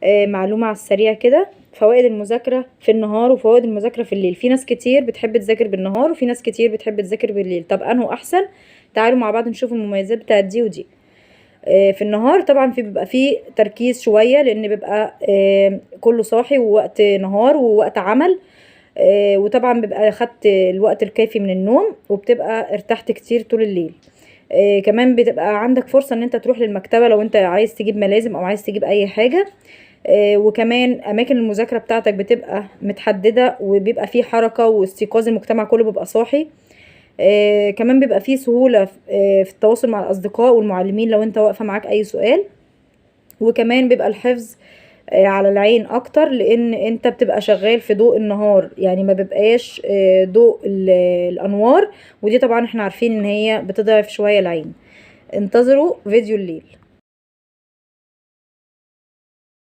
معلومة على السريع كده. فوائد المذاكرة في النهار وفوائد المذاكرة في الليل. في ناس كتير بتحب تذاكر بالنهار وفي ناس كتير بتحب تذاكر بالليل. طب انه احسن؟ تعالوا مع بعض نشوف المميزات بتاعت دي ودي. في النهار طبعا بيبقى فيه تركيز شوية، لان بيبقى كله صاحي ووقت نهار ووقت عمل. وطبعا بيبقى خدت الوقت الكافي من النوم وبتبقى ارتحت كتير طول الليل. كمان بتبقى عندك فرصة ان انت تروح للمكتبة لو انت عايز تجيب ملازم او عايز تجيب اي حاجة. وكمان اماكن المذاكرة بتاعتك بتبقى متحددة وبيبقى فيه حركة واستيقاظ المجتمع كله بيبقى صاحي. كمان بيبقى فيه سهولة في التواصل مع الاصدقاء والمعلمين لو انت واقفة معاك اي سؤال. وكمان بيبقى الحفظ على العين اكتر، لان انت بتبقى شغال في ضوء النهار، يعني ما بيبقاش ضوء الانوار، ودي طبعا احنا عارفين ان هي بتضعف شوية العين. انتظروا فيديو الليل.